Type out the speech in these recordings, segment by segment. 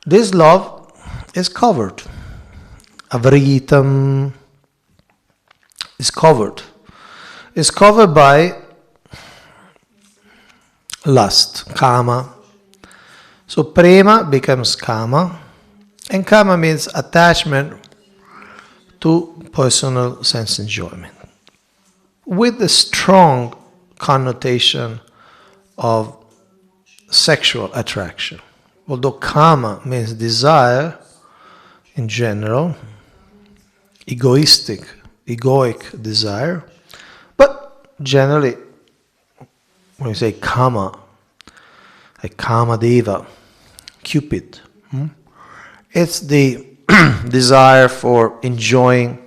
This love is covered. Avritam is covered. It's covered by lust, kama. So prema becomes kama, and kama means attachment to personal sense enjoyment, with the strong connotation of sexual attraction. Although kama means desire in general, egoic desire, but generally when you say kama, like kama deva, Cupid, it's the desire for enjoying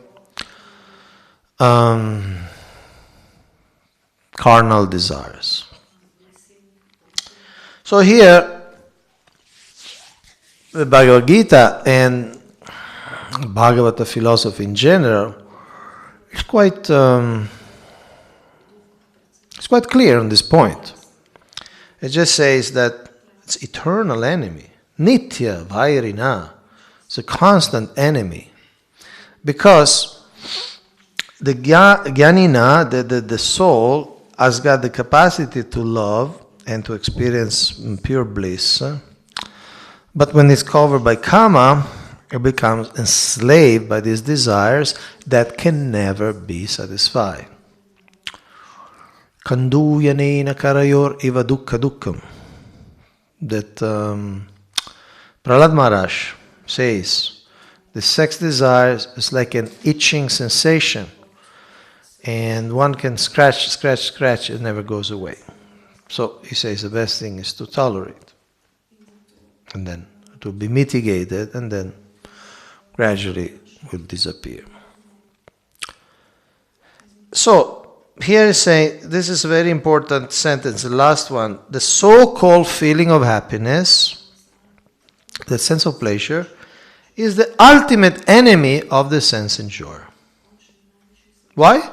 carnal desires. So here, the Bhagavad Gita and Bhagavata philosophy in general is quite clear on this point. It just says that it's eternal enemy, nitya vairina. It's a constant enemy, because the jnanina, the soul, has got the capacity to love and to experience pure bliss. But when it's covered by kama, it becomes enslaved by these desires that can never be satisfied. Kandu yanena karayor iva dukkha dukkam. That Prahlad Maharaj says, the sex desires is like an itching sensation, and one can scratch, it never goes away. So he says the best thing is to tolerate, and then to be mitigated, and then gradually will disappear. So here is saying, this is a very important sentence, the last one, the so-called feeling of happiness, the sense of pleasure, is the ultimate enemy of the sense enjoyer. Why?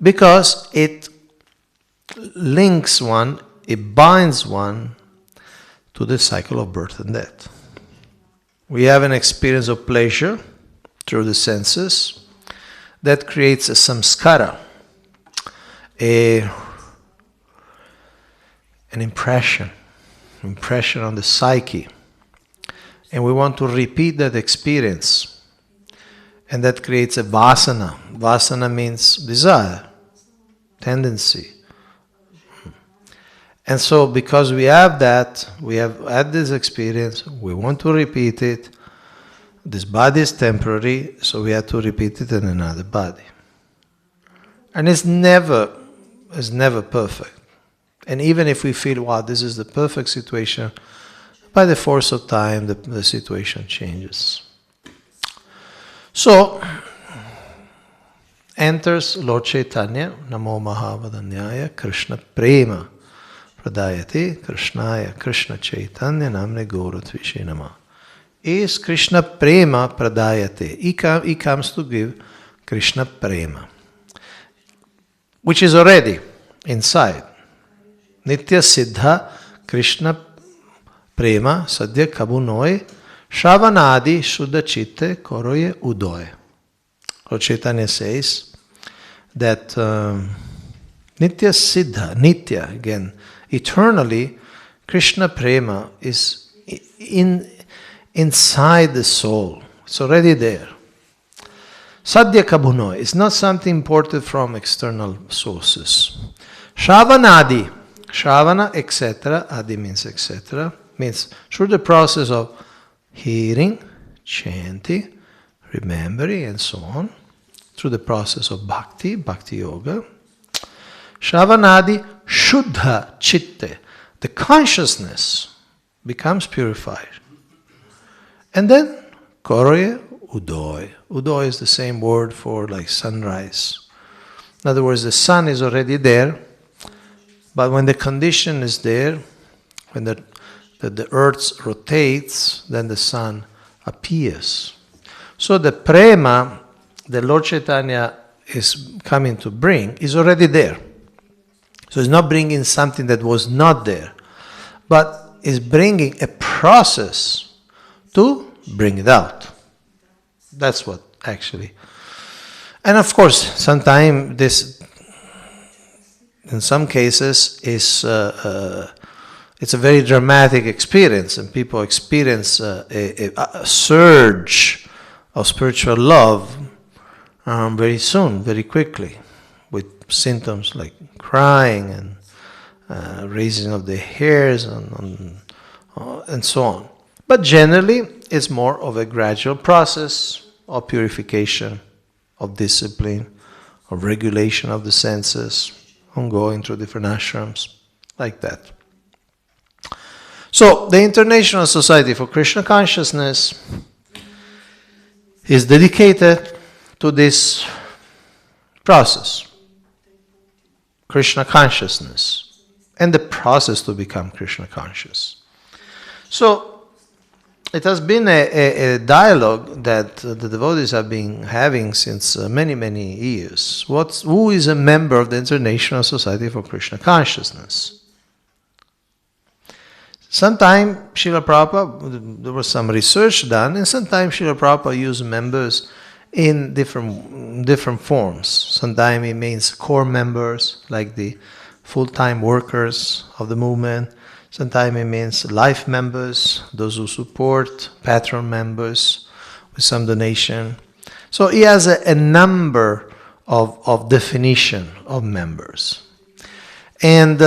Because it links one, it binds one to the cycle of birth and death. We have an experience of pleasure through the senses that creates a samskara, an impression on the psyche, and we want to repeat that experience, and that creates a vasana. Vasana means desire, tendency. And so because we have that, we have had this experience, we want to repeat it. This body is temporary, so we have to repeat it in another body. And it's never perfect. And even if we feel, wow, this is the perfect situation, by the force of time, the situation changes. So, enters Lord Chaitanya, Namo Mahavadanyaya, Krishna Prema Pradayati, Krishnaya, Krishna Chaitanya, Namne Gauratvishe Nama. Is Krishna Prema Pradayate. He comes to give Krishna Prema, which is already inside. Nitya Siddha Krishna Prema Sadhya Kabunoi Shravanadi Shuddha Chitte Koroye Udoye. Lord Chaitanya says that Nitya Siddha, Nitya again, eternally, Krishna Prema is inside the soul. It's already there. Sadhya Kabunoi is not something imported from external sources. Shravanadi, Shravana, etc., Adi means etc., means through the process of hearing, chanting, remembering, and so on, through the process of bhakti, bhakti yoga. Shravanadi Shuddha Chitte, the consciousness becomes purified. And then Koroye Udoy. Udoy is the same word for like sunrise. In other words, the sun is already there, but when the condition is there, when the earth rotates, then the sun appears. So the prema that Lord Chaitanya is coming to bring is already there. So he's not bringing something that was not there, but is bringing a process to bring it out. That's what actually. And of course, sometimes this, in some cases, is it's a very dramatic experience, and people experience a surge of spiritual love very soon, very quickly, with symptoms like crying and raising of the hairs and so on. But generally, it's more of a gradual process of purification, of discipline, of regulation of the senses, ongoing through different ashrams, like that. So, the International Society for Krishna Consciousness is dedicated to this process, Krishna consciousness, and the process to become Krishna conscious. So, it has been a dialogue that the devotees have been having since many, many years. Who is a member of the International Society for Krishna Consciousness? Sometimes Srila Prabhupada, there was some research done, and sometimes Srila Prabhupada used members in different forms. Sometimes it means core members, like the full-time workers of the movement. Sometimes it means life members, those who support, patron members with some donation. So he has a number of definition of members. And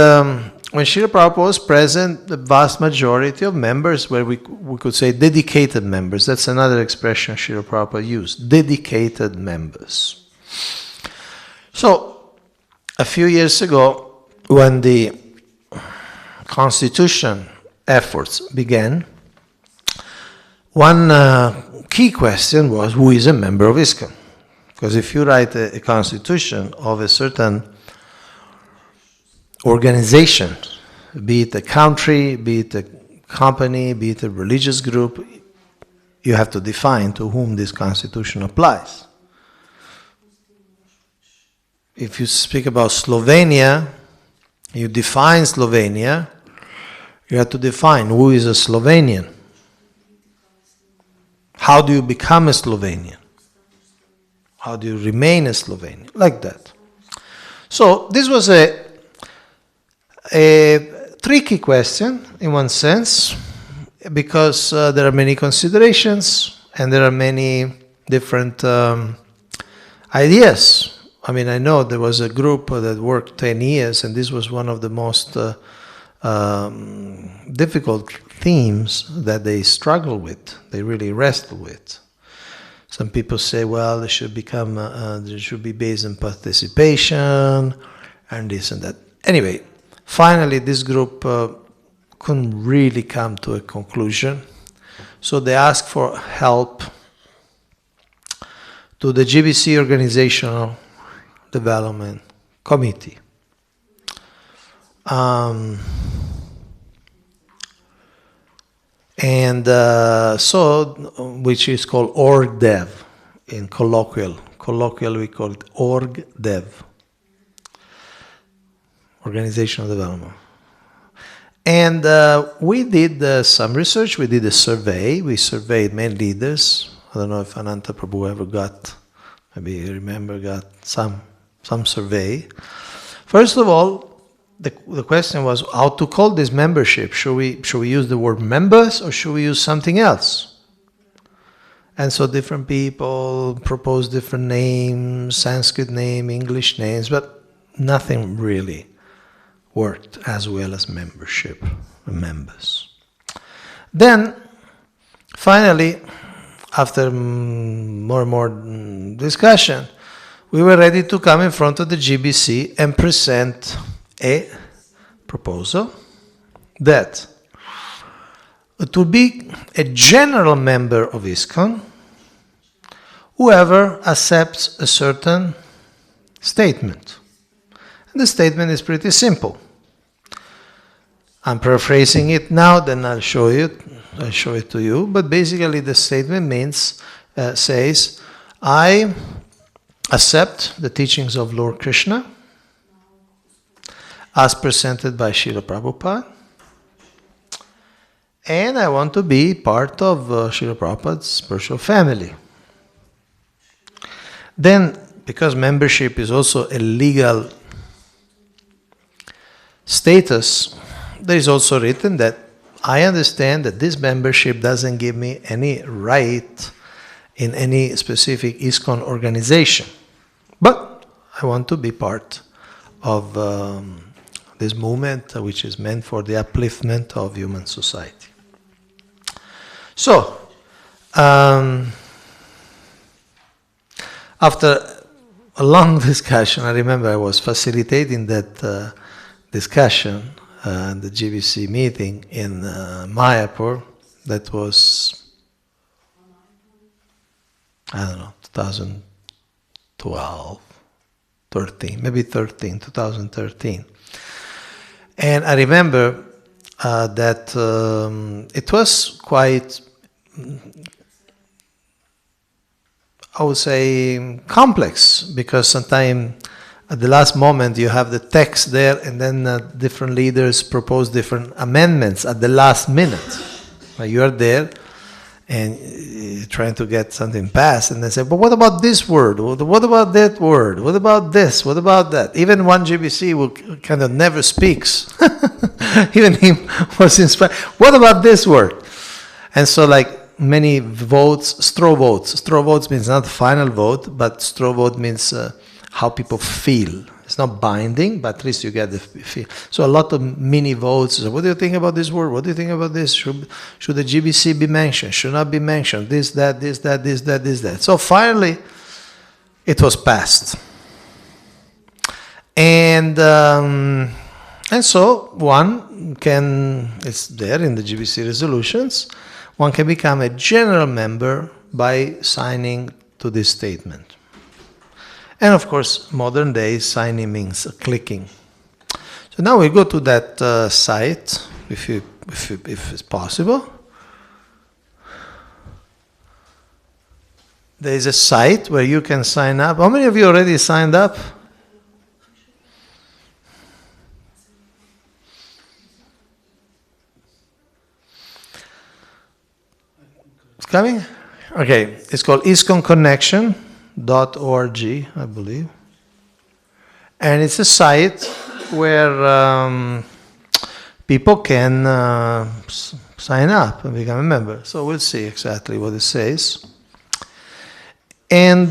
when Srila Prabhupada was present, the vast majority of members were, we could say, dedicated members. That's another expression Srila Prabhupada used, dedicated members. So, a few years ago, when the constitution efforts began, one key question was, who is a member of Iskcon? Because if you write a constitution of a certain organization, be it a country, be it a company, be it a religious group, you have to define to whom this constitution applies. If you speak about Slovenia, you define Slovenia, you have to define who is a Slovenian. How do you become a Slovenian? How do you remain a Slovenian? Like that. So this was a tricky question in one sense, because there are many considerations and there are many different ideas. I mean, I know there was a group that worked 10 years, and this was one of the most difficult themes that they struggle with, they really wrestle with. Some people say, well, it should become, it should be based on participation and this and that. Anyway, finally, this group couldn't really come to a conclusion, so they asked for help to the GBC Organizational Development Committee, which is called OrgDev in colloquial. Colloquial, we call it OrgDev. Organizational development. And we did some research, we did a survey, we surveyed many leaders. I don't know if Ananta Prabhu ever got, maybe you remember, got some survey. First of all, the question was how to call this membership. Should we use the word members or should we use something else? And so different people proposed different names, Sanskrit name, English names, but nothing really worked as well as membership, members. Then, finally, after more and more discussion, we were ready to come in front of the GBC and present a proposal that it would be a general member of Iskcon whoever accepts a certain statement. And the statement is pretty simple. I'm paraphrasing it now, then I'll show it to you. But basically the statement says, I accept the teachings of Lord Krishna as presented by Srila Prabhupada, and I want to be part of Srila Prabhupada's spiritual family. Then, because membership is also a legal status, there is also written that I understand that this membership doesn't give me any right in any specific Iskcon organization. But I want to be part of this movement which is meant for the upliftment of human society. So, after a long discussion, I remember I was facilitating that discussion, the GBC meeting in Mayapur. That was, I don't know, 2012, 13, maybe 2013. And I remember that it was quite, I would say, complex, because sometimes at the last moment you have the text there and then different leaders propose different amendments at the last minute. You are there and you're trying to get something passed, and they say, but what about this word? What about that word? What about this? What about that? Even one GBC will kind of never speaks. Even him was inspired. What about this word? And so like many votes, straw votes. Straw votes means not final vote, but straw vote means how people feel. It's not binding, but at least you get the feel. So a lot of mini votes. So what do you think about this word? What do you think about this? Should the GBC be mentioned? Should not be mentioned? This, that, this, that, this, that, this, that. So finally, it was passed. And so one can, it's there in the GBC resolutions, one can become a general member by signing to this statement. And of course, modern days, signing means clicking. So now we go to that site, if it's possible. There is a site where you can sign up. How many of you already signed up? It's coming? Okay, it's called IskconConnection.org, I believe. And it's a site where people can sign up and become a member. So we'll see exactly what it says. And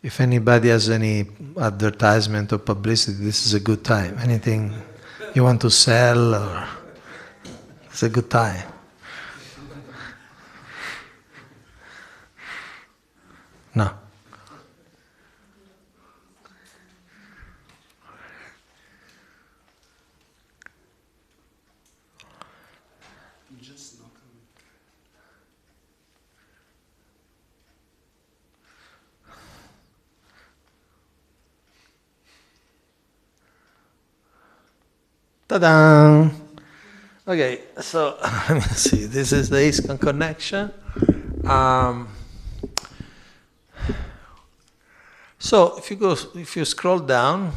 if anybody has any advertisement or publicity, this is a good time. Anything you want to sell, or it's a good time. No. Ta-da! Okay, so let me see. This is the Iskcon connection. So if you scroll down,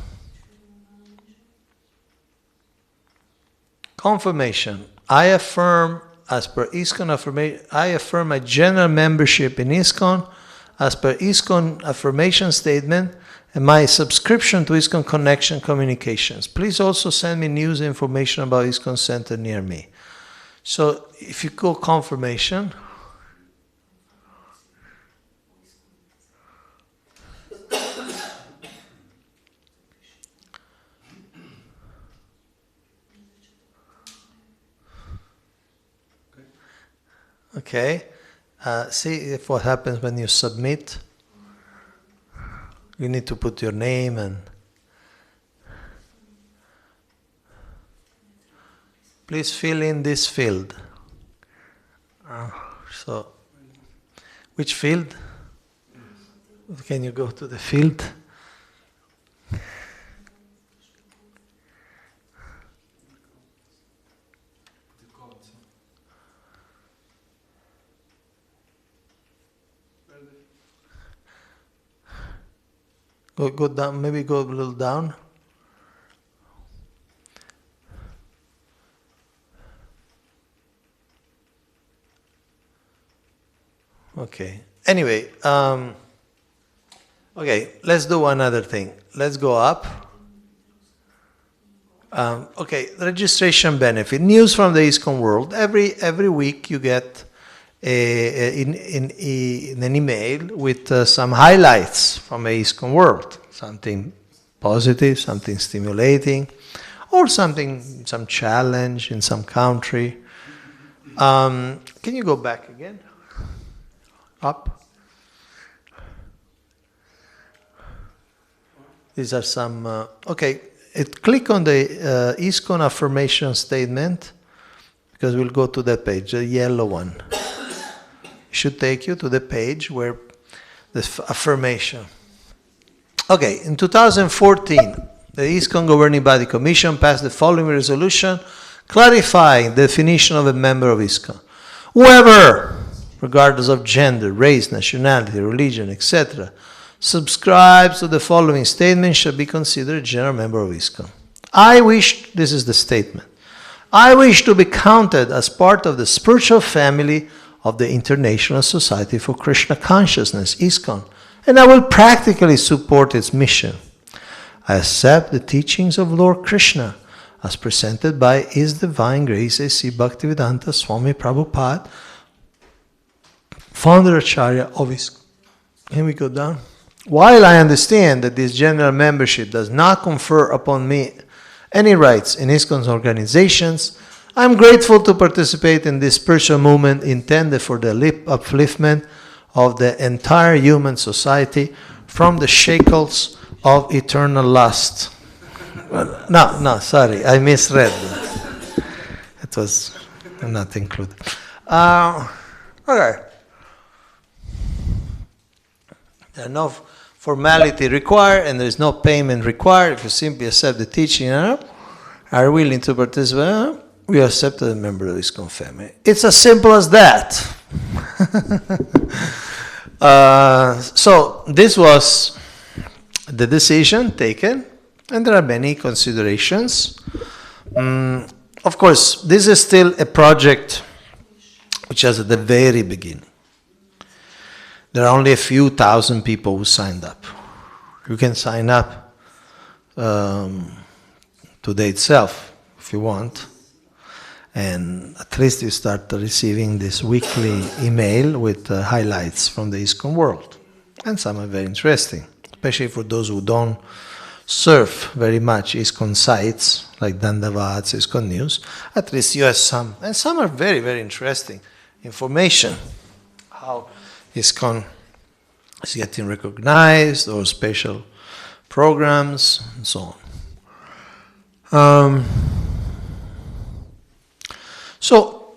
confirmation. I affirm, as per Iskcon affirmation, I affirm my general membership in Iskcon, as per Iskcon affirmation statement, and my subscription to Iskcon Connection Communications. Please also send me news and information about Iskcon Center near me. So if you go confirmation, okay, see if what happens when you submit. You need to put your name and Please fill in this field. So, which field? Can you go to the field? Go down, maybe go a little down. Okay. Anyway, okay, let's do one other thing. Let's go up. Okay, registration benefit. News from the Iskcon world. Every week you get in an email with some highlights from the Iskcon world. Something positive, something stimulating, or some challenge in some country. Can you go back again? Up. These are some, okay, click on the Iskcon affirmation statement, because we'll go to that page, the yellow one. It should take you to the page where the affirmation. Okay, in 2014, the Iskcon Governing Body Commission passed the following resolution clarifying the definition of a member of Iskcon. Whoever, regardless of gender, race, nationality, religion, etc., subscribes to the following statement shall be considered a general member of Iskcon. This is the statement, I wish to be counted as part of the spiritual family of the International Society for Krishna Consciousness, Iskcon, and I will practically support its mission. I accept the teachings of Lord Krishna as presented by His Divine Grace A.C. Bhaktivedanta Swami Prabhupada, founder Acharya of Iskcon. Can we go down? While I understand that this general membership does not confer upon me any rights in Iskcon's organizations, I am grateful to participate in this spiritual movement intended for the upliftment of the entire human society from the shackles of eternal lust. No, sorry, I misread that. It was not included. Okay. There are no formality required and there is no payment required. If you simply accept the teaching and are willing to participate, we accept as a member of the Iskcon family. It's as simple as that. So this was the decision taken, and there are many considerations. Of course, this is still a project which is at the very beginning. There are only a few thousand people who signed up. You can sign up today itself if you want. And at least you start receiving this weekly email with highlights from the Iskcon world. And some are very interesting, especially for those who don't surf very much Iskcon sites like Dandavats, Iskcon News. At least you have some. And some are very, very interesting information. How Iskcon is getting recognized, or special programs, and so on. So,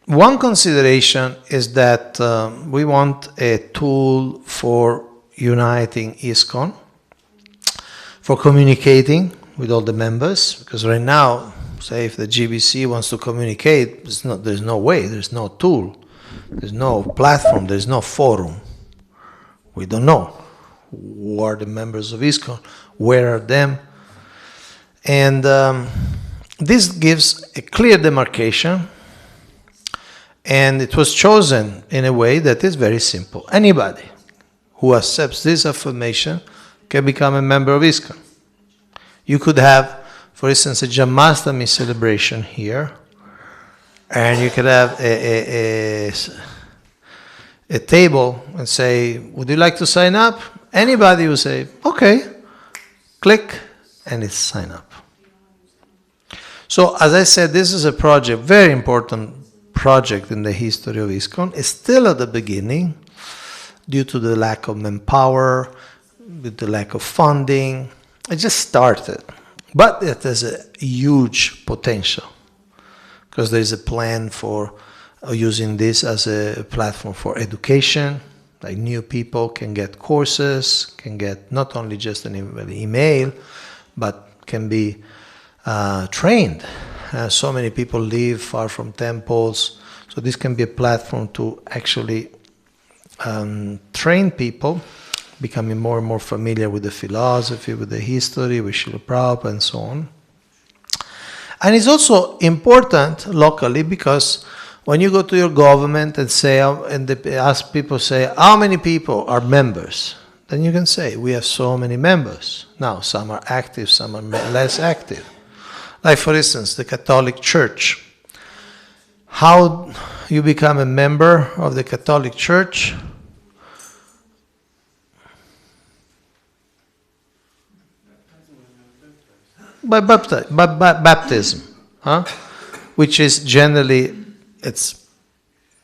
one consideration is that we want a tool for uniting Iskcon, for communicating with all the members, because right now, say if the GBC wants to communicate, there's no way, there's no tool. There's no platform, there's no forum. We don't know who are the members of Iskcon, where are them. And this gives a clear demarcation, and it was chosen in a way that is very simple. Anybody who accepts this affirmation can become a member of Iskcon. You could have, for instance, a Janmashtami celebration here, and you could have a table and say, would you like to sign up? Anybody will say, okay, click, and it's sign up. So, as I said, this is a project, very important project in the history of Iskcon. It's still at the beginning due to the lack of manpower, with the lack of funding. It just started, but it has a huge potential. because there is a plan for using this as a platform for education. Like new people can get courses, can get not only just an email, but can be trained. So many people live far from temples, so this can be a platform to actually train people, becoming more and more familiar with the philosophy, with the history, with Srila Prabhupada and so on. And it's also important locally because when you go to your government and say, and they ask people, say, how many people are members? Then you can say, we have so many members. Now, some are active, some are less active. Like, for instance, the Catholic Church. How you become a member of the Catholic Church? By baptism, huh? Which is generally, it's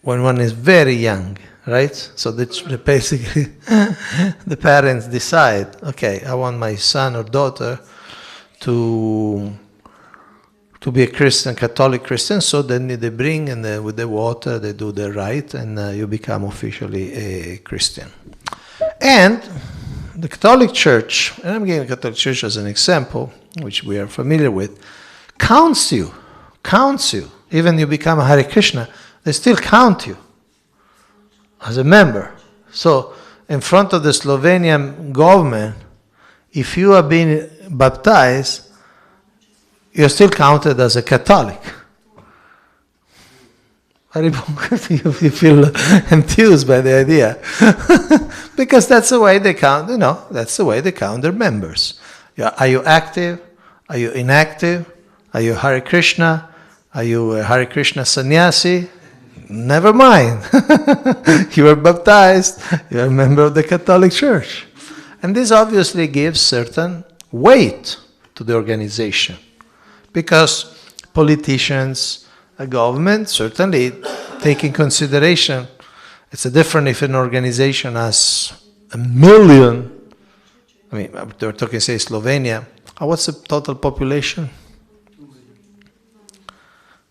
when one is very young, right? So basically the parents decide, okay, I want my son or daughter to be a Christian, Catholic Christian, so then they bring and with the water they do the rite and you become officially a Christian. And the Catholic Church, and I'm giving the Catholic Church as an example, which we are familiar with, counts you. Even you become a Hare Krishna, they still count you as a member. So in front of the Slovenian government, if you have been baptized, you're still counted as a Catholic. You feel enthused by the idea. Because that's the way they count, that's the way they count their members. Are you active? Are you inactive? Are you Hare Krishna? Are you a Hare Krishna sannyasi? Never mind. You are baptized. You are a member of the Catholic Church. And this obviously gives certain weight to the organization. Because politicians, a government, certainly take in consideration, it's different if an organization has 1 million. I mean, we're talking, say, Slovenia. What's the total population?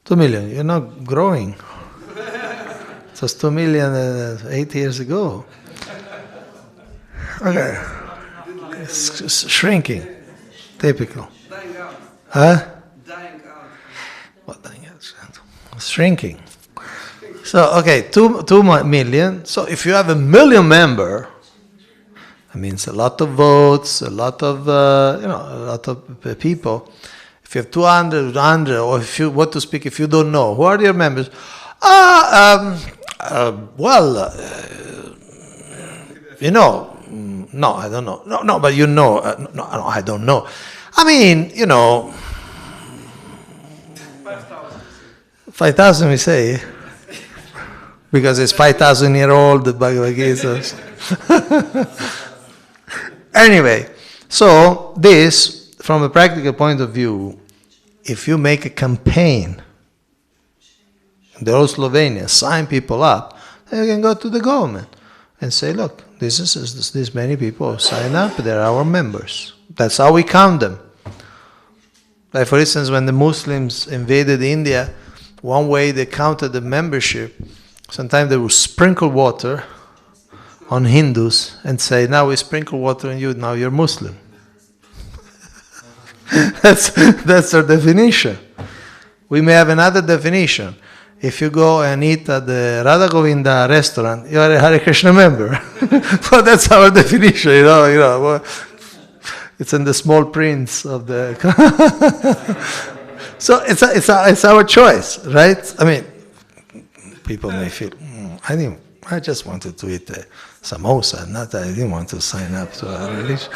2 million. You're not growing. It was 2 million 8 years ago. Okay. It's shrinking. Typical. Huh? What dying out? It's shrinking. So, okay, 2 million. So if you have 1 million member, that means a lot of votes, a lot of people. If you have 200, or if you what to speak, if you don't know, who are your members? No, I don't know. No, but you know, no, I don't know. I mean, 5,000 we say, because it's 5,000-year-old the Bhagavad Gita. Anyway, so this, from a practical point of view, if you make a campaign in the whole Slovenia, sign people up, then you can go to the government and say, look, this many people sign up, they're our members. That's how we count them. Like, for instance, when the Muslims invaded India, one way they counted the membership, sometimes they would sprinkle water on Hindus and say, now we sprinkle water on you, now you're Muslim. That's their definition. We may have another definition. If you go and eat at the Radha Govinda restaurant, you are a Hare Krishna member. Well, that's our definition, it's in the small prints of the... So it's our choice, right? I mean, people may feel, I just wanted to eat a samosa, I didn't want to sign up to a religion.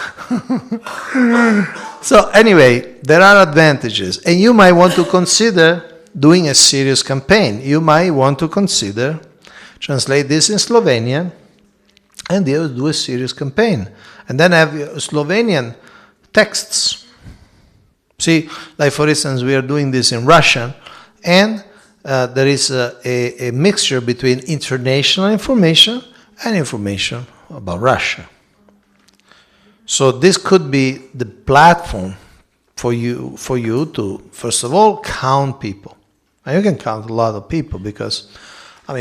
So anyway, there are advantages. And you might want to consider doing a serious campaign. You might want to consider translate this in Slovenian and do a serious campaign. And then have Slovenian texts. See, like for instance, we are doing this in Russian, and there is a mixture between international information and information about Russia. So this could be the platform for you to, first of all, count people. And you can count a lot of people because,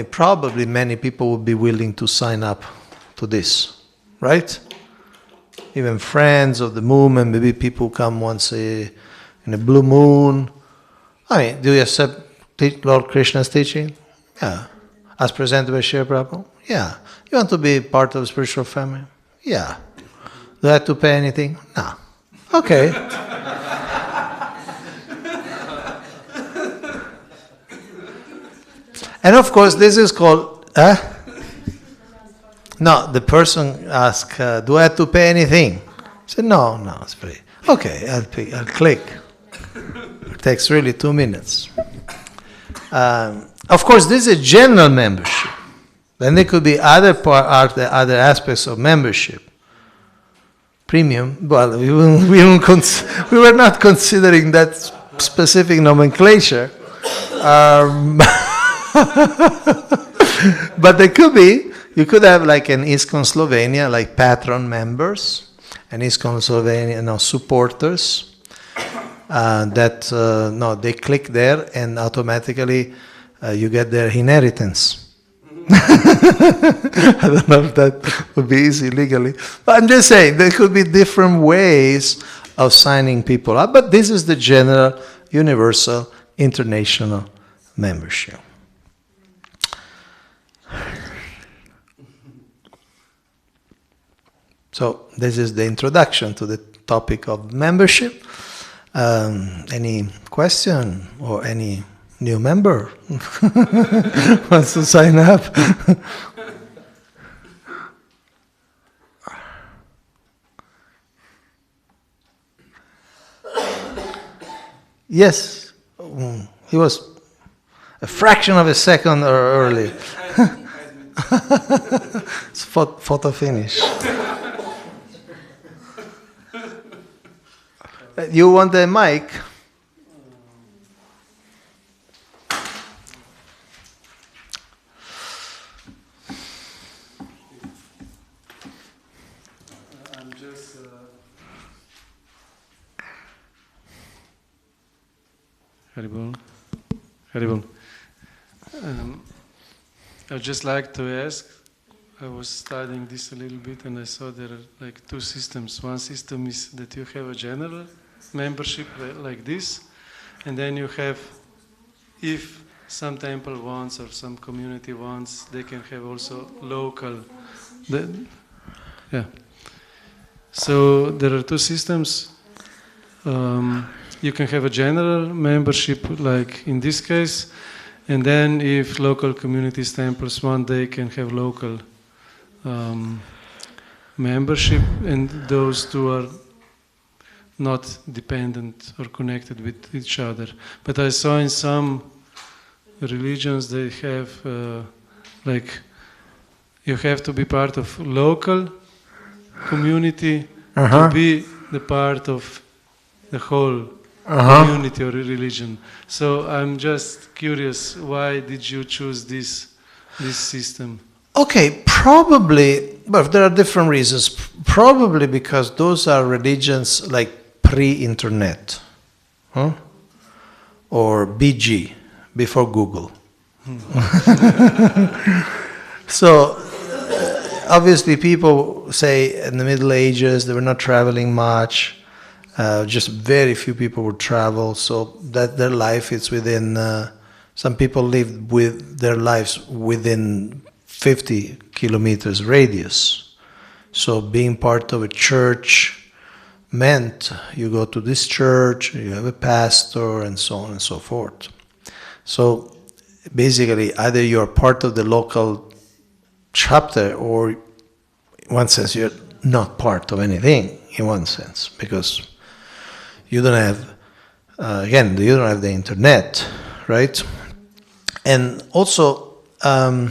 probably many people would be willing to sign up to this, right? Even friends of the movement, maybe people come once in a blue moon. Do you accept Lord Krishna's teaching? Yeah. As presented by Srila Prabhupada? Yeah. You want to be part of a spiritual family? Yeah. Do I have to pay anything? No. Okay. And of course, this is called... No, the person asked, do I have to pay anything? I said, no, it's free. Okay, I'll click. It takes really 2 minutes. Of course, this is a general membership. Then there could be other aspects of membership. Premium, well, we were not considering that specific nomenclature. But there could be, you could have like an Iskcon Slovenia, like patron members, and Iskcon Slovenia supporters. They click there and automatically you get their inheritance. I don't know if that would be easy legally. But I'm just saying, there could be different ways of signing people up, but this is the general, universal, international membership. So this is the introduction to the topic of membership. Any question or any new member wants to sign up? Yes, he was a fraction of a second early. It's photo finish. You want the mic? I'm just Haribol. I'd just like to ask, I was studying this a little bit and I saw there are like two systems. One system is that you have a general membership like this, and then you have, if some temple wants or some community wants, they can have also local. So there are two systems. You can have a general membership, like in this case, and then if local communities, temples want, they can have local membership, and those two are not dependent or connected with each other. But I saw in some religions they have like you have to be part of local community to be the part of the whole community or religion. So I'm just curious, why did you choose this system? Okay, probably, but there are different reasons. Probably because those are religions like pre-internet, or BG, before Google. So, obviously people say in the Middle Ages they were not traveling much, just very few people would travel, so that their life is within, some people lived with their lives within 50 kilometers radius. So being part of a church meant you go to this church, you have a pastor, and so on and so forth. So basically, either you're part of the local chapter, or in one sense you're not part of anything, in one sense, because you don't have, again, you don't have the internet, right? And also, there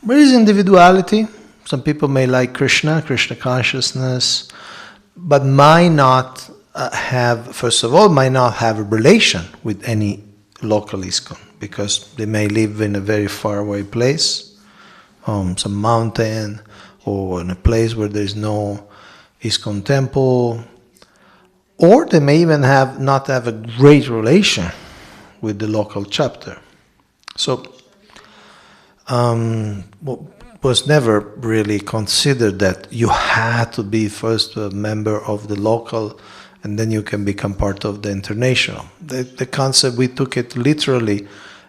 is individuality. Some people may like Krishna consciousness, but might not have, first of all, might not have a relation with any local Iskcon, because they may live in a very far away place, some mountain, or in a place where there is no Iskcon temple, or they may even not have a great relation with the local chapter. So was never really considered that you had to be first a member of the local and then you can become part of the international. The concept, we took it literally,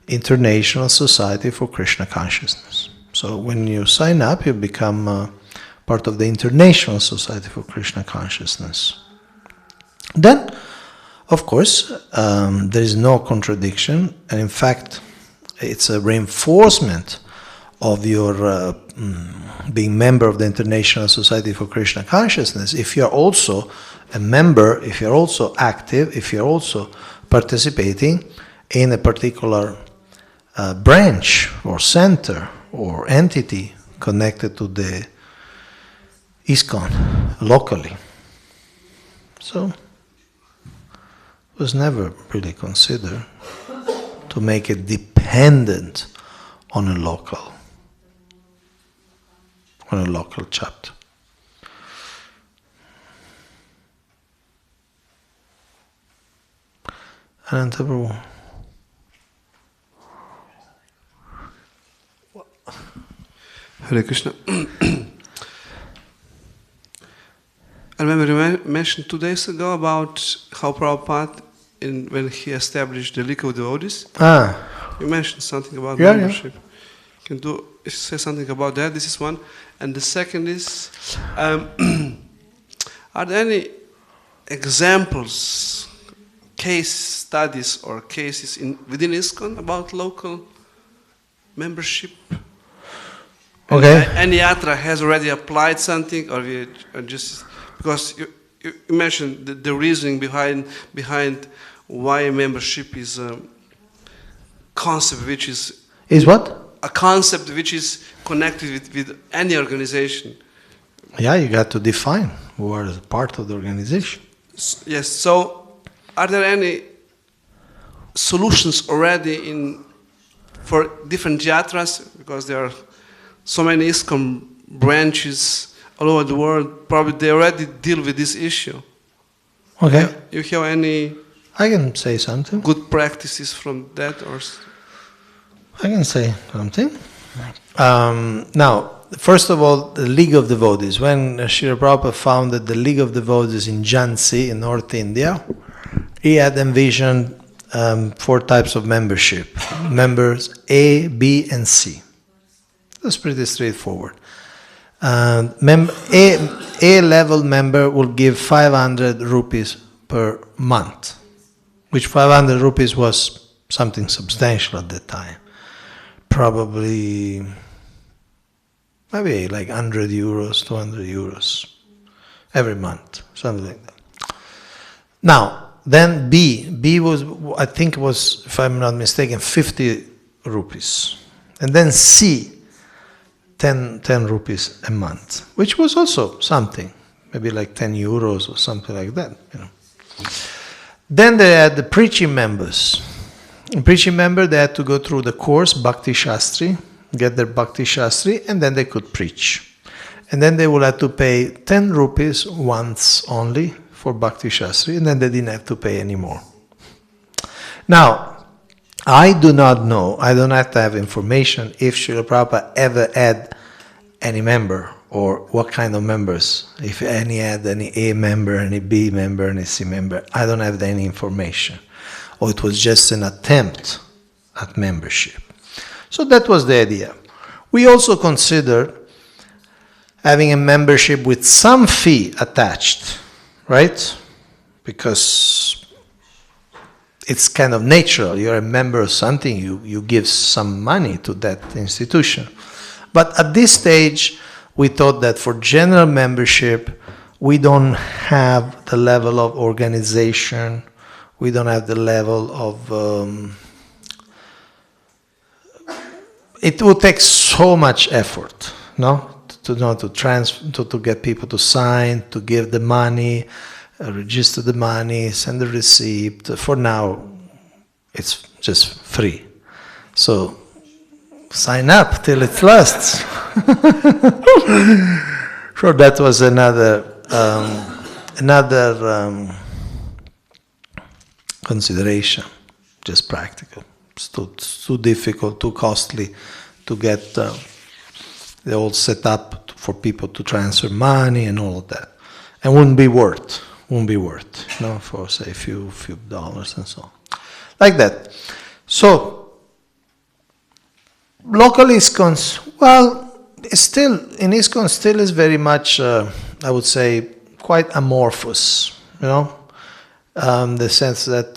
International Society for Krishna Consciousness. So when you sign up, you become part of the International Society for Krishna Consciousness. Then, of course, there is no contradiction, and in fact, it's a reinforcement of your being member of the International Society for Krishna Consciousness. If you're also a member, if you're also active, if you're also participating in a particular branch or center or entity connected to the Iskcon locally. So it was never really considered to make it dependent on a local chapter. Ananta Prabhu. Hare Krishna. I remember you mentioned 2 days ago about how Prabhupada, when he established the League of Devotees, you mentioned something about membership. Can you say something about that? This is one. And the second is, are there any examples, case studies or cases within Iskcon about local membership? Okay. Any yatra has already applied something, or we are just because you mentioned the reasoning behind why membership is a concept which is what? A concept which is connected with any organization. Yeah, you got to define who are part of the organization. Yes. So, are there any solutions already for different yatras? Because there are so many Iskcon branches all over the world. Probably they already deal with this issue. Okay. You have any? I can say something. Good practices from that, or? I can say something. Now, first of all, the League of Devotees. When Srila Prabhupada founded the League of Devotees in Jhansi in North India, he had envisioned 4 types of membership. Members A, B, and C. That's pretty straightforward. A level member will give 500 rupees per month, which 500 rupees was something substantial at that time. Probably maybe like 100 euros, 200 euros every month, something like that. Now, then B was, I think was, if I'm not mistaken, 50 rupees. And then C, 10 rupees a month, which was also something, maybe like 10 euros or something like that. Then they had the preaching members. In preaching member, they had to go through the course, Bhakti Shastri, get their Bhakti Shastri, and then they could preach. And then they would have to pay 10 rupees once only for Bhakti Shastri, and then they didn't have to pay anymore. Now, I do not know, I don't have to have information if Srila Prabhupada ever had any member, or what kind of members, if any had any A member, any B member, any C member. I don't have any information. Or it was just an attempt at membership. So that was the idea. We also considered having a membership with some fee attached, right? Because it's kind of natural. You're a member of something, you give some money to that institution. But at this stage, we thought that for general membership, we don't have the level of organization, we don't have the level of... it would take so much effort, no? To get people to sign, to give the money, register the money, send the receipt. For now, it's just free. So sign up till it lasts. So that was another consideration, just practical. It's too difficult, too costly to get the whole setup for people to transfer money and all of that, and wouldn't be worth, for say a few dollars and so on, like that. So local Iskcons, well, still in Iskcon still is very much, I would say, quite amorphous, the sense that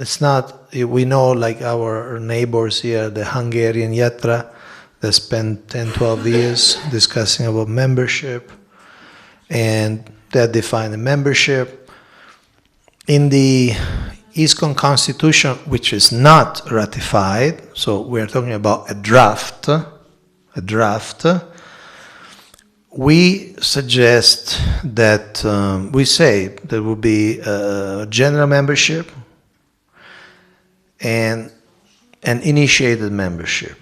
it's not, we know, like our neighbors here, the Hungarian Yatra, they spent 10, 12 years discussing about membership, and they define the membership. In the Iskcon constitution, which is not ratified, so we're talking about a draft, we suggest that, we say there will be a general membership and an initiated membership.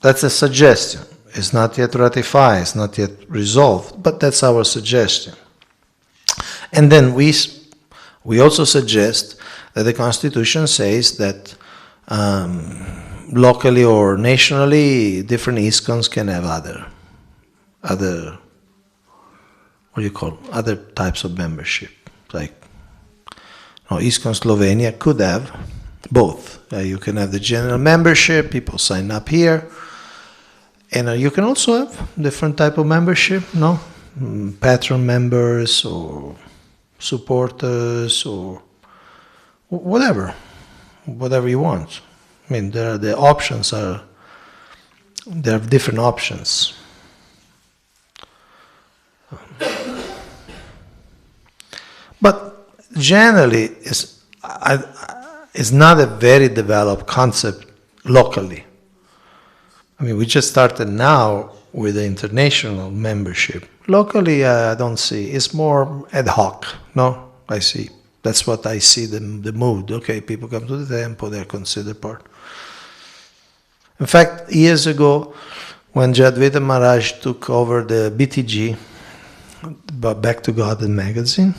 That's a suggestion. It's not yet ratified, it's not yet resolved, but that's our suggestion. And then we also suggest that the Constitution says that locally or nationally, different Iskcons can have other other types of membership. Like, Iskcon Slovenia could have both. You can have the general membership, people sign up here, and you can also have different type of membership, patron members or supporters or whatever you want. I mean, there are different options. But generally, it's not a very developed concept locally. I mean, we just started now with the international membership. Locally, I don't see. It's more ad hoc, I see. That's what I see, the mood. Okay, people come to the temple, they're considered part. In fact, years ago, when Jadvaita Maharaj took over the BTG, Back to God magazine,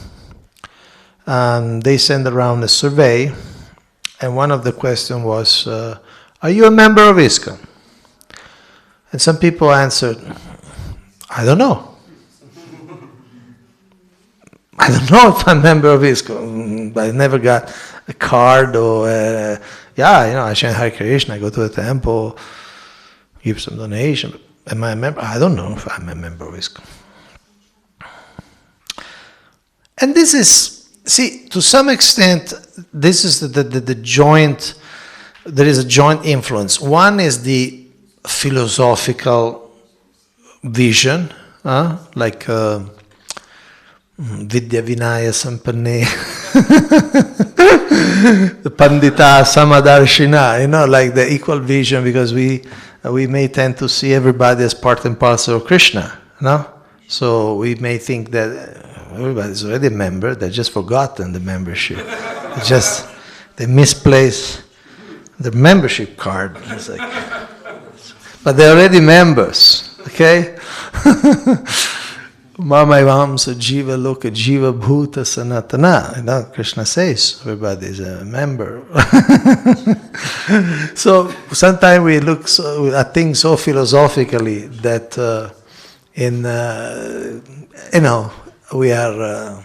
they sent around a survey, and one of the questions was, are you a member of Iskcon? And some people answered, I don't know. I don't know if I'm a member of Iskcon. I never got a card or, I chant Hare Krishna, I go to the temple, give some donation. Am I a member? I don't know if I'm a member of Iskcon. And this is, to some extent, this is the joint, there is a joint influence. One is the philosophical vision, like Vidya Vinaya Sampanne, the Pandita Samadarshina, like the equal vision, because we may tend to see everybody as part and parcel of Krishna, So we may think that everybody's already a member, they've just forgotten the membership. They misplace the membership card. It's like, but they're already members, okay? Mamaivam Jiva Loka Jiva Bhuta Sanatana. Krishna says everybody is a member. So sometimes we look at things so philosophically that we are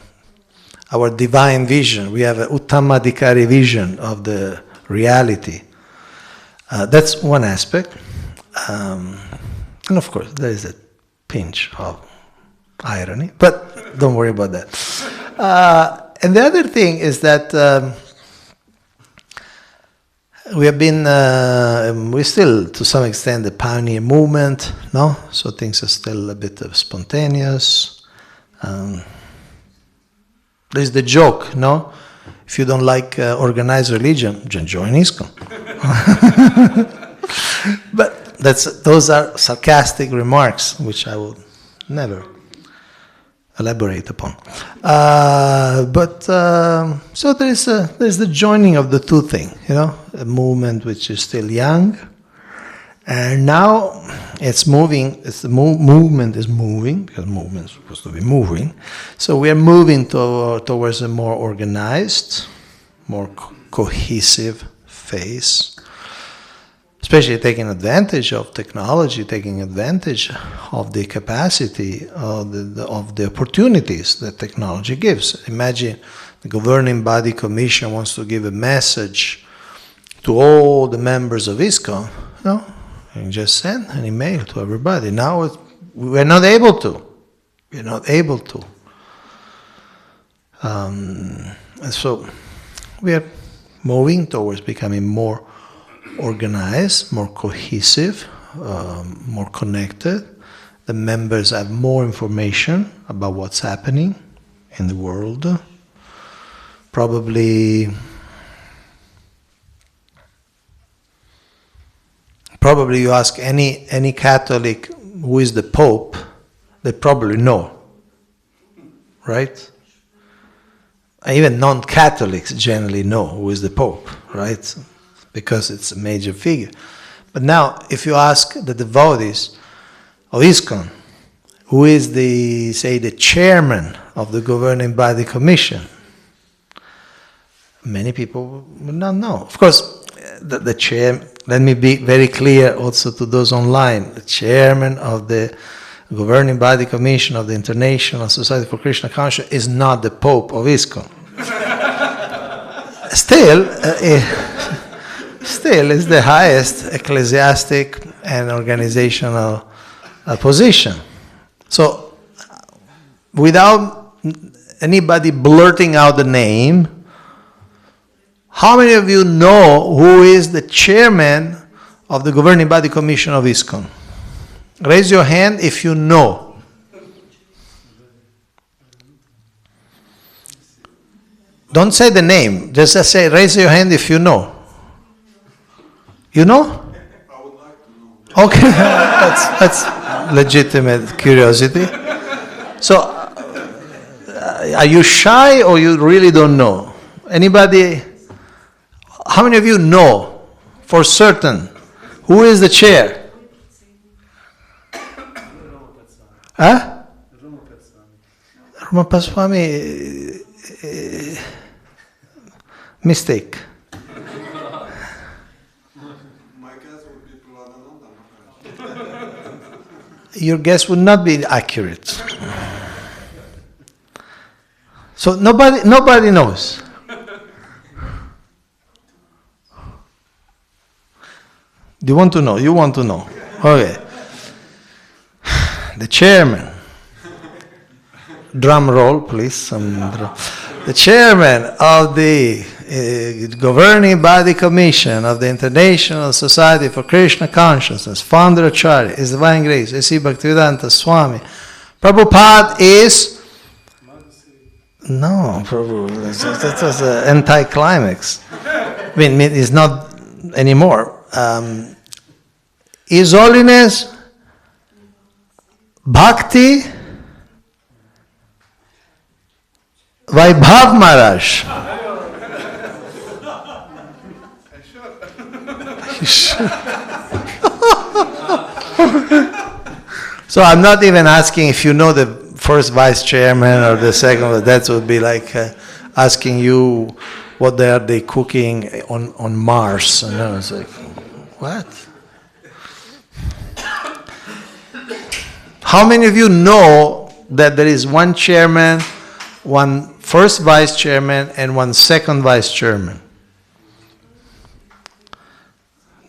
our divine vision. We have an Uttamadikari vision of the reality. That's one aspect. And of course, there is a pinch of irony, but don't worry about that. And the other thing is that we have been, we still, to some extent, the pioneer movement, So things are still a bit of spontaneous. There's the joke, If you don't like organized religion, join Iskcon. But those are sarcastic remarks, which I will never elaborate upon. So there's the joining of the two things, a movement which is still young, and now it's moving. The movement is moving, because movement is supposed to be moving. So we are moving towards a more organized more cohesive face, especially taking advantage of technology, taking advantage of the capacity of the opportunities that technology gives. Imagine the governing body commission wants to give a message to all the members of Iskcon. No, you can just send an email to everybody. Now we're not able to. We're not able to. And so we are moving towards becoming more organized, more cohesive, more connected. The members have more information about what's happening in the world. Probably you ask any Catholic who is the Pope, they probably know, right? Even non-Catholics generally know who is the Pope, right? Because it's a major figure. But now, if you ask the devotees of Iskcon, who is the chairman of the governing body commission, many people will not know. Of course, the chair, let me be very clear also to those online, the chairman of the governing body commission of the International Society for Krishna Consciousness is not the Pope of Iskcon. Still is the highest ecclesiastic and organizational position. So, without anybody blurting out the name, how many of you know who is the chairman of the governing body commission of Iskcon? Raise your hand if you know. Don't say the name, just say, raise your hand if you know. You know? I would like to know. Okay, that's legitimate curiosity. So, are you shy or you really don't know? Anybody? How many of you know for certain who is the chair? Huh? Ramapaswamy, mistake. My guess would be Pradananda Maharaj. Your guess would not be accurate. So nobody knows. Do you want to know? You want to know. Okay. The chairman. Drum roll, please. The chairman of the governing body commission of the International Society for Krishna Consciousness, founder Acharya, His Divine Grace, A.C. Bhaktivedanta Swami. Prabhupada is... No, Prabhupada, that was an anticlimax. I mean, it's not anymore. His Holiness Bhakti Vaibhav Maharaj. So I'm not even asking if you know the first vice chairman or the second. That would be like asking you what are they cooking on Mars. And I was like, what? How many of you know that there is one chairman, one first vice chairman, and one second vice chairman?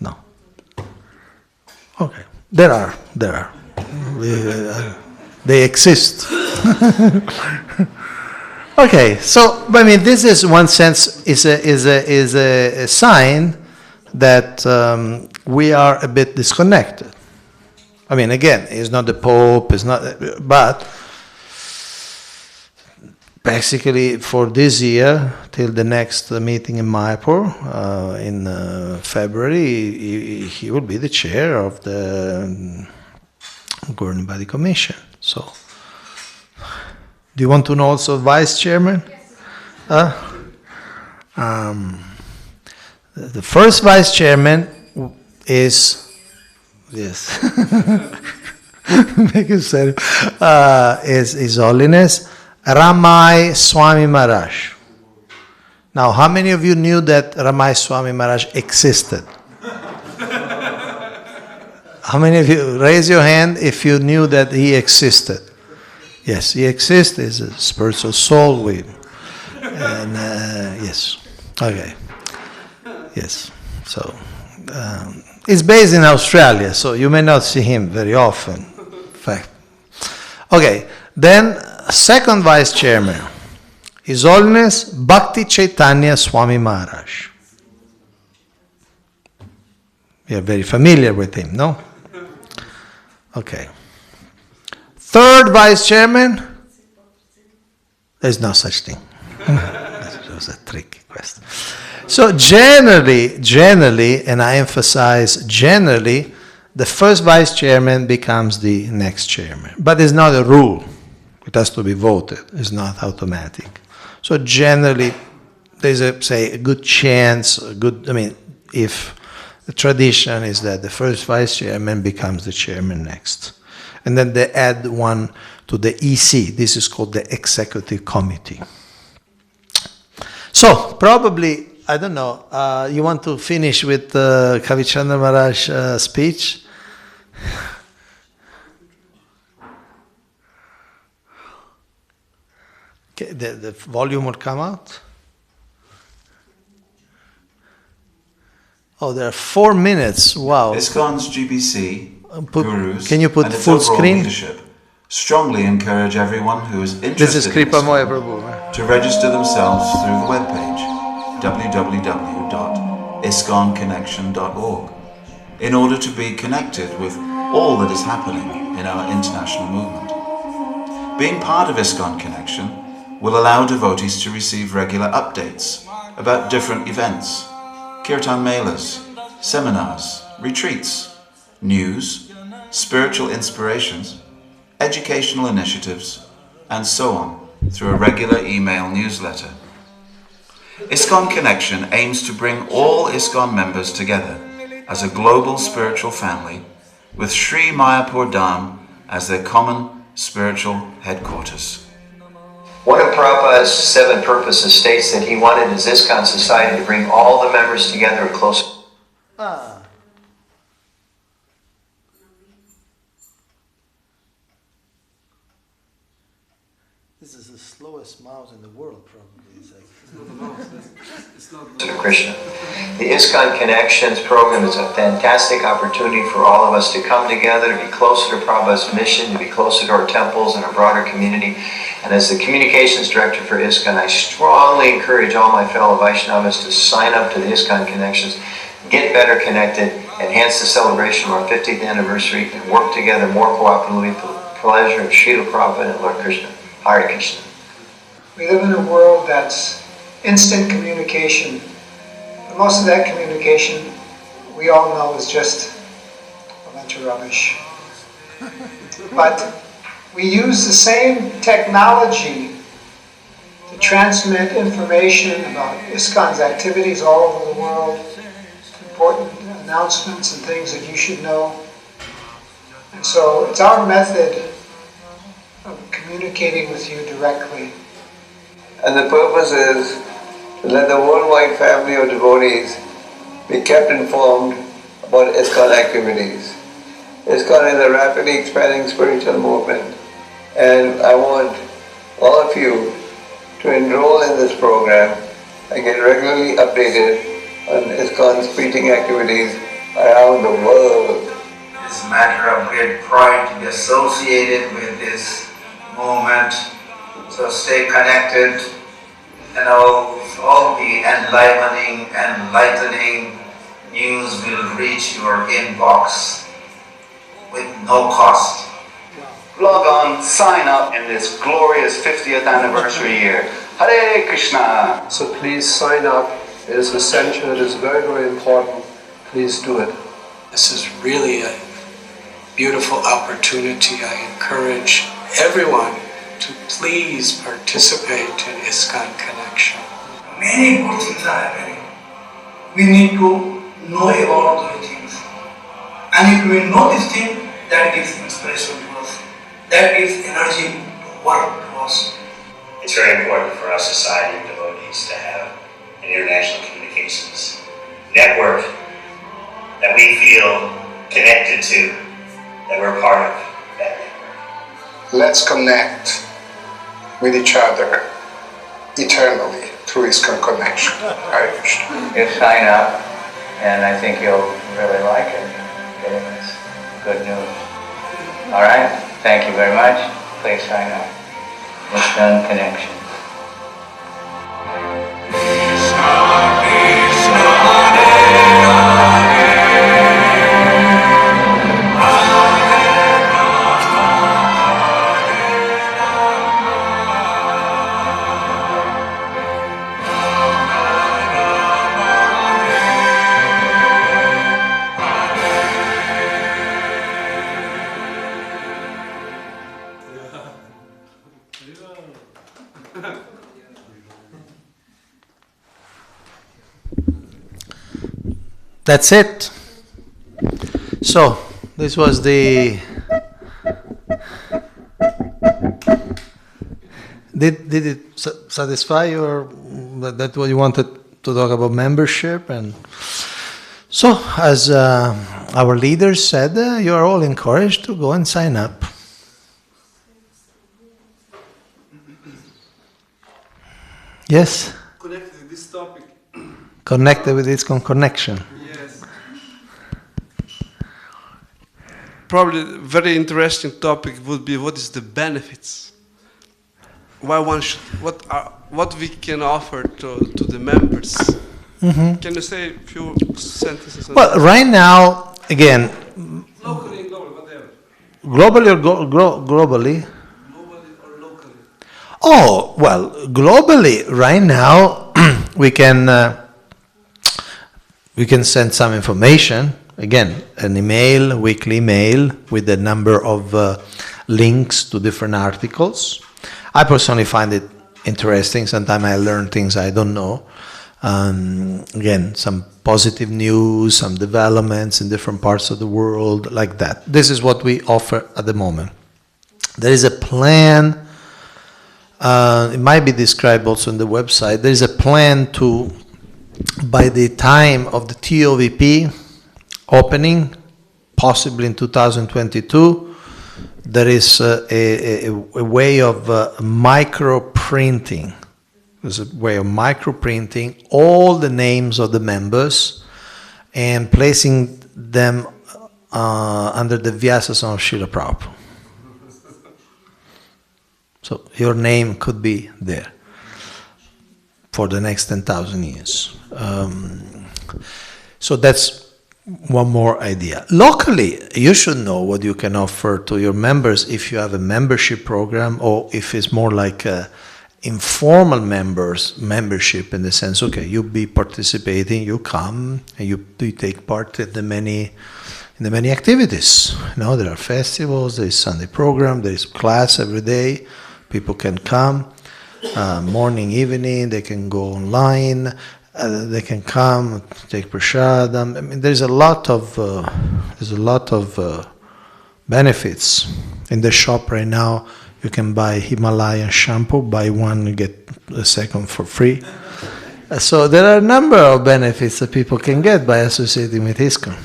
No. Okay. There are. They exist. Okay. So, I mean, this is one sense is a sign that we are a bit disconnected. I mean, again, he's not the Pope, but basically for this year, till the next meeting in Mayapur in February, he will be the chair of the governing body commission. So, do you want to know also vice chairman? Yes. The first vice chairman is... Yes. Make it serious. Is His Holiness Ramai Swami Maharaj. Now, how many of you knew that Ramai Swami Maharaj existed? How many of you, raise your hand if you knew that he existed? Yes, he exists, he's a spiritual soul. Yes, okay, yes. So, he's based in Australia, so you may not see him very often. In fact. Okay, then second vice chairman, His Holiness Bhakti Chaitanya Swami Maharaj. We are very familiar with him, no? Okay. Third vice chairman, there's no such thing. That was a tricky question. So generally, and I emphasize generally, the first vice chairman becomes the next chairman. But it's not a rule. It has to be voted. It's not automatic. So generally, there's a good chance, if the tradition is that the first vice chairman becomes the chairman next. And then they add one to the EC. This is called the executive committee. So probably, I don't know, you want to finish with Kavichandra Maharaj's speech? Okay, the volume will come out. Oh, there are 4 minutes. Wow. Iskcon's GBC, gurus, can you put and its full overall screen? leadership strongly encourage everyone who is This is interested in Kripa Moya ISKCON Prabhu. to register themselves through the webpage www.iskconconnection.org in order to be connected with all that is happening in our international movement. Being part of ISKCON Connection will allow devotees to receive regular updates about different events, kirtan melas, seminars, retreats, news, spiritual inspirations, educational initiatives, and so on through a regular email newsletter. ISKCON Connection aims to bring all ISKCON members together as a global spiritual family with Sri Mayapur Dham as their common spiritual headquarters. One of Prabhupada's 7 purposes states that he wanted his ISKCON society to bring all the members together closer. This is the slowest mouse in the world, probably. To Krishna. The ISKCON Connections program is a fantastic opportunity for all of us to come together, to be closer to Prabhupada's mission, to be closer to our temples and our broader community. And as the communications director for ISKCON, I strongly encourage all my fellow Vaishnavas to sign up to the ISKCON Connections, get better connected, enhance the celebration of our 50th anniversary, and work together more cooperatively for the pleasure of Srila Prabhupada and Lord Krishna. Hare Krishna. We live in a world that's instant communication. But most of that communication, we all know, is just a bunch of rubbish. But we use the same technology to transmit information about ISKCON's activities all over the world, important announcements and things that you should know. And so it's our method of communicating with you directly. And the purpose is to let the worldwide family of devotees be kept informed about ISKCON activities. ISKCON is a rapidly expanding spiritual movement, and I want all of you to enroll in this program and get regularly updated on ISKCON's preaching activities around the world. It's a matter of great pride to be associated with this movement. So stay connected, and all the enlightening news will reach your inbox with no cost. Log on, sign up in this glorious 50th anniversary year. Hare Krishna! So please sign up. It is essential, it is very, very important. Please do it. This is really a beautiful opportunity. I encourage everyone to please participate in ISKCON Connection. Many good things are happening. We need to know about those things. And if we know this thing, that gives inspiration to us. That gives energy to work to us. It's very important for our society of devotees to have and international communications network that we feel connected to, that we're part of that network. Let's connect with each other eternally through Iskcon connection. Hare Krishna. You sign up, and I think you'll really like it. Getting this good news. All right. Thank you very much. Please sign up. Iskcon Connection. That's it. So, this was the... Did it satisfy your... That what you wanted to talk about membership? And so, as our leaders said, you are all encouraged to go and sign up. Yes? Connected to this topic. Connected with Iskcon connection. Yes. Probably a very interesting topic would be what is the benefits. Why one should, what we can offer to the members. Mm-hmm. Can you say a few sentences on Well, that? right now, again, Locally and globally, whatever. globally or globally? Globally or locally. Oh, well, globally, right now, we can send some information. Again, an email, weekly email with a number of links to different articles. I personally find it interesting. Sometimes I learn things I don't know. Again, some positive news, some developments in different parts of the world, like that. This is what we offer at the moment. There is a plan, it might be described also on the website, there is a plan to, by the time of the TOVP opening, possibly in 2022, there is a way of micro-printing. There's a way of micro-printing all the names of the members and placing them under the Vyasasana of Srila Prabhupada. So your name could be there for the next 10,000 years. So that's one more idea. Locally, you should know what you can offer to your members if you have a membership program, or if it's more like a informal membership, in the sense, okay, you be participating, you come, and you take part in the many activities. You know, there are festivals, there is Sunday program, there is class every day. People can come, morning, evening. They can go online. They can come, take prasadam. I mean, there's a lot of benefits in the shop right now. You can buy Himalayan shampoo, buy one, get a second for free. So there are a number of benefits that people can get by associating with Iskcon.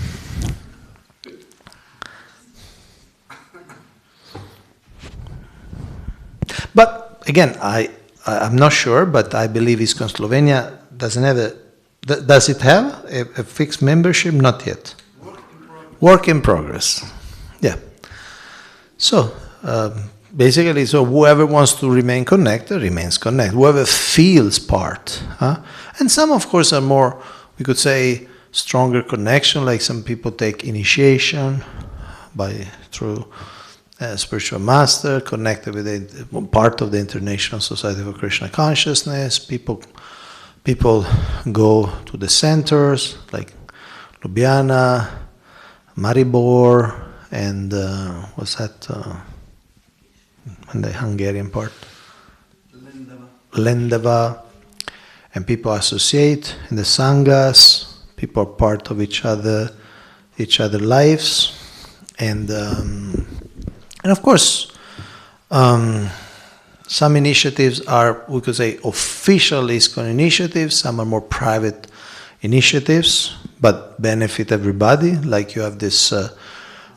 But again, I'm not sure, but I believe Iskcon Slovenia doesn't have does it have a fixed membership? Not yet. Work in progress. Yeah. So, basically, so whoever wants to remain connected, remains connected. Whoever feels part. And some, of course, are more, we could say, stronger connection, like some people take initiation through a spiritual master, connected with part of the International Society for Krishna Consciousness. People go to the centers, like Ljubljana, Maribor, and what's that? And the Hungarian part? Lendava. And people associate in the sanghas. People are part of each other lives, and of course, Some initiatives are, we could say, official Iskcon initiatives. Some are more private initiatives, but benefit everybody. Like you have this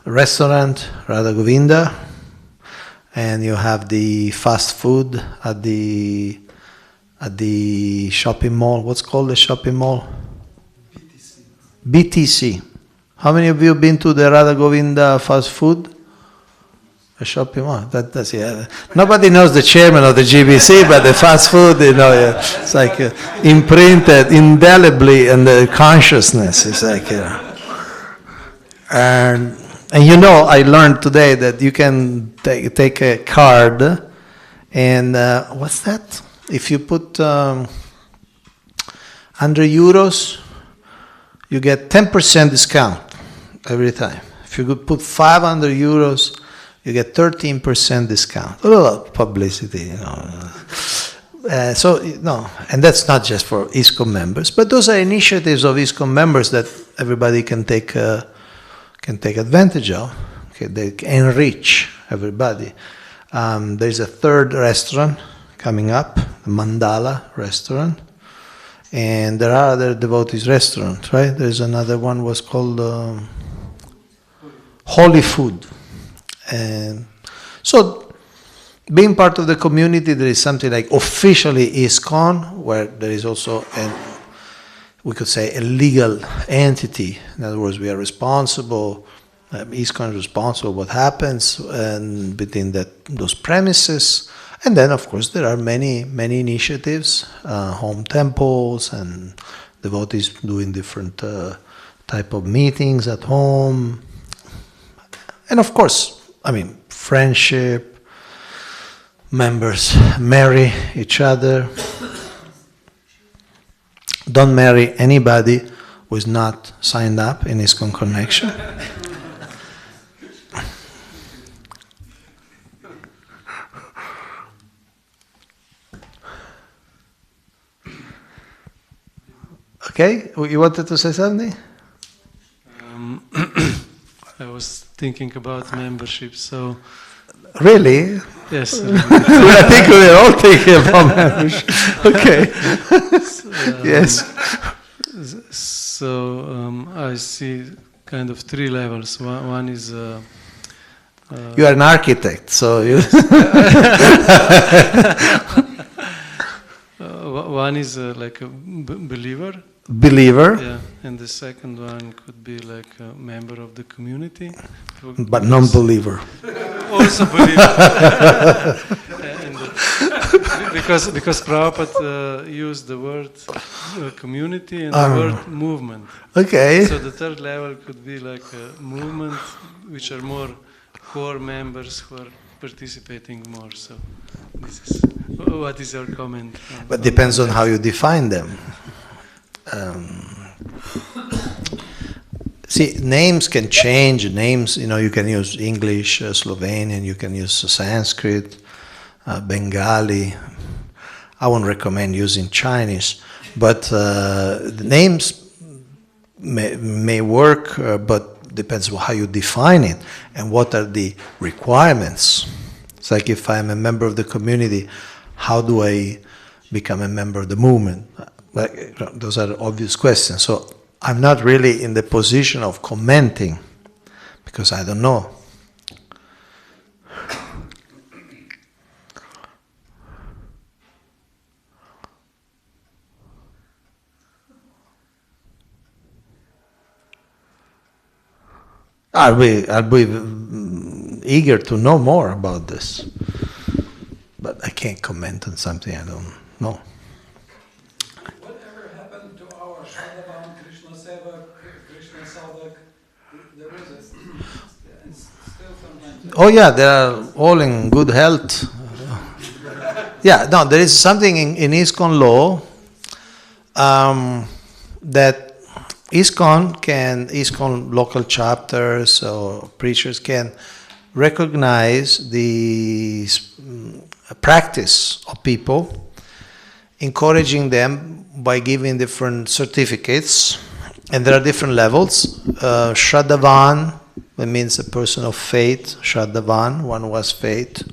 restaurant, Radha Govinda, and you have the fast food at the shopping mall. What's called the shopping mall? BTC. How many of you have been to the Radha Govinda fast food? A shopping mall. That's yeah. Nobody knows the chairman of the GBC, but the fast food, yeah, it's like imprinted indelibly in the consciousness. It's like, and I learned today that you can take a card, and what's that? If you put €100, you get 10% discount every time. If you could put €500, you get 13% discount. A little publicity, and that's not just for Iskcon members, but those are initiatives of Iskcon members that everybody can take advantage of. Okay, they enrich everybody. There's a third restaurant coming up, the Mandala restaurant, and there are other devotees restaurants, right? There's another one was called Holy Food. And so, being part of the community, there is something like officially Iskcon, where there is also we could say a legal entity. In other words, we are responsible. Iskcon is responsible for what happens and within those premises. And then, of course, there are many initiatives, home temples, and devotees doing different type of meetings at home. And of course, friendship, members marry each other. Don't marry anybody who is not signed up in Iskcon Connection. Okay, you wanted to say something? I was thinking about membership, so... Really? Yes. I think we're all thinking about membership. Okay. Yes. So I see kind of three levels. One is... you are an architect, so you... one is like a believer. Believer. Yeah, and the second one could be like a member of the community. But non-believer. Also believer. because Prabhupada used the word community and the word movement. Okay. So the third level could be like a movement which are more core members who are participating more. So this is what is your comment? But depends on how you define them. See, names can change. Names, you can use English, Slovenian, you can use Sanskrit, Bengali. I won't recommend using Chinese, but the names may work, but depends on how you define it and what are the requirements. It's like if I'm a member of the community, how do I become a member of the movement? Those are obvious questions. So I'm not really in the position of commenting because I don't know. I'll be eager to know more about this, but I can't comment on something I don't know. Whatever happened to our Shadavan, Krishna Sevak, Krishna Sadak? There is still sometimes. Oh yeah, they are all in good health. Yeah, no, there is something in Iskcon law that Iskcon local chapters or preachers can recognize the practice of people, encouraging them by giving different certificates, and there are different levels. Shraddhavan, that means a person of faith. Shraddhavan, one who has faith.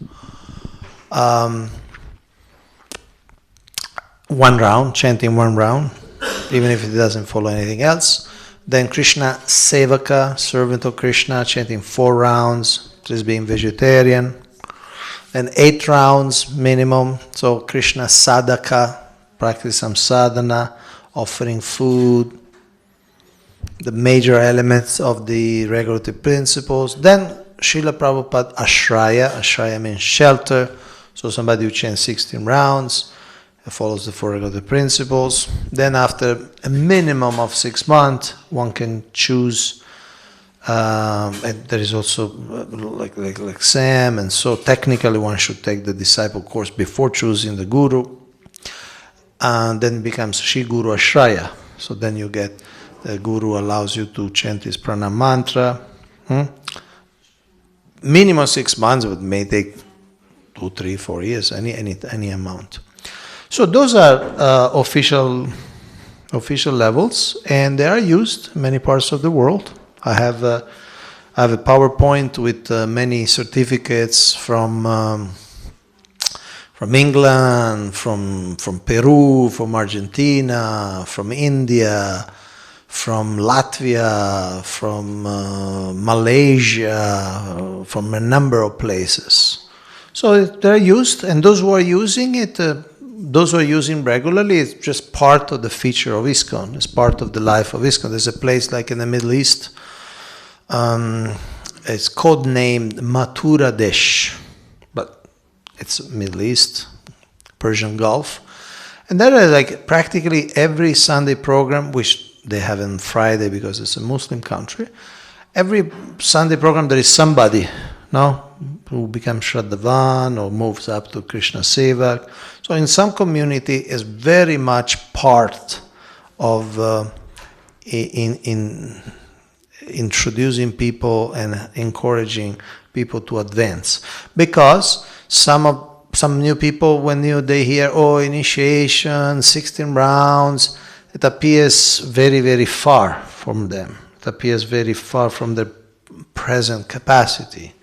one round, chanting one round, even if it doesn't follow anything else. Then Krishna Sevaka, servant of Krishna, chanting 4 rounds, just being vegetarian. Then 8 rounds minimum, so Krishna Sadaka, practice some sadhana, offering food, the major elements of the regulative principles. Then Srila Prabhupada Ashraya, Ashraya means shelter, so somebody who chants 16 rounds, follows the 4 regulative principles. Then after a minimum of 6 months, one can choose, and there is also like Sam, and so technically one should take the disciple course before choosing the guru, and then it becomes Shri Guru Ashraya. So then you get, the guru allows you to chant his pranam mantra. Minimum 6 months, but may take 2, 3, 4 years, any amount. So those are official levels, and they are used in many parts of the world. I have a PowerPoint with many certificates from England, from Peru, from Argentina, from India, from Latvia, from Malaysia, from a number of places. So they're used, and those who are using it, those who are using regularly, it's just part of the feature of Iskcon. It's part of the life of Iskcon. There's a place like in the Middle East, it's codenamed Mathura Desh, but it's Middle East, Persian Gulf. And there are like practically every Sunday program, which they have on Friday because it's a Muslim country. Every Sunday program there is somebody, who becomes Shraddhavan or moves up to Krishna Sevak. So in some community is very much part of in introducing people and encouraging people to advance. Because some new people, when they hear, initiation, 16 rounds, it appears very, very far from them. It appears very far from their present capacity.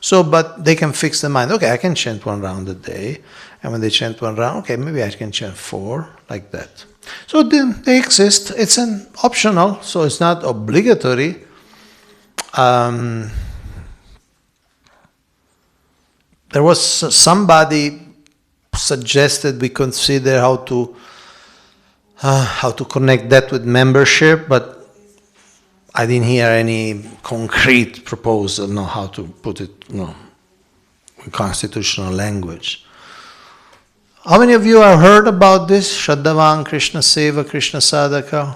So, but they can fix their mind. Okay, I can chant 1 round a day. And when they chant 1 round, okay, maybe I can chant 4, like that. So they exist. It's an optional, so it's not obligatory. There was somebody suggested we consider how to connect that with membership, but I didn't hear any concrete proposal, how to put it, in constitutional language. How many of you have heard about this? Shraddhavan, Krishna Seva, Krishna Sadhaka?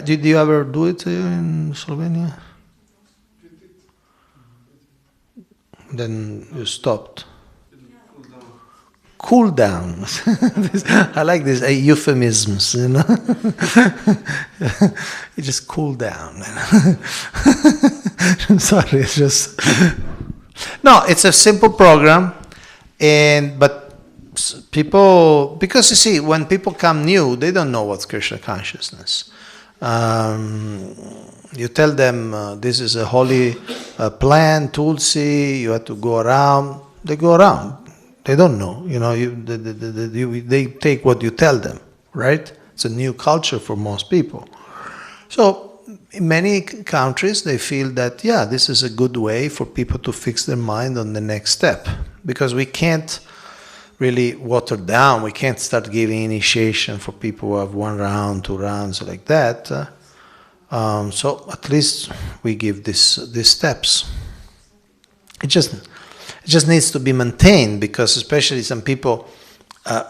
Did you ever do it in Slovenia? Then you stopped. Cool down. I like these euphemisms, You just cool down. I'm sorry, it's just... No, it's a simple program, but people, because you see, when people come new, they don't know what's Krishna consciousness. You tell them this is a holy plant, Tulsi, you have to go around, they go around. They don't know, they take what you tell them, right? It's a new culture for most people. So in many countries, they feel that, this is a good way for people to fix their mind on the next step. Because we can't really water down, we can't start giving initiation for people who have 1 round, 2 rounds, like that. So at least we give these steps. It just needs to be maintained, because especially some people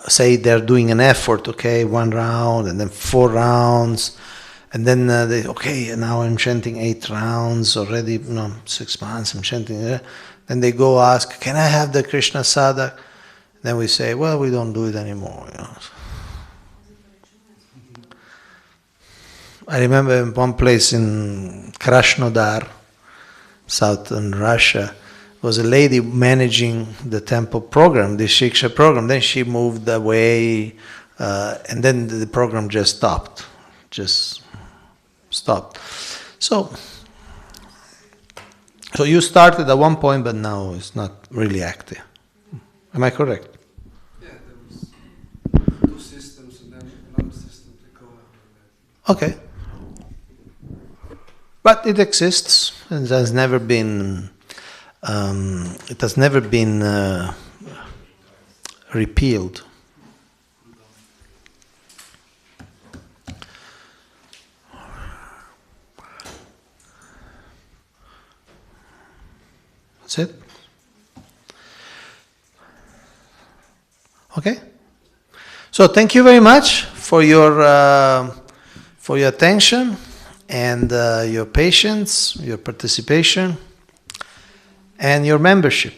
say they're doing an effort, 1 round and then 4 rounds, and then now I'm chanting 8 rounds already, 6 months I'm chanting. Then they go ask, can I have the Krishna Sadhak? Then we say, well, we don't do it anymore. I remember in one place in Krasnodar, southern Russia, was a lady managing the temple program, the Shiksha program. Then she moved away, and then the program just stopped. So you started at one point, but now it's not really active. Am I correct? Yeah, there was 2 systems and then another system to go over. Okay. But it exists and has never been. It has never been repealed. That's it. Okay. So thank you very much for your attention and your patience, your participation, and your membership.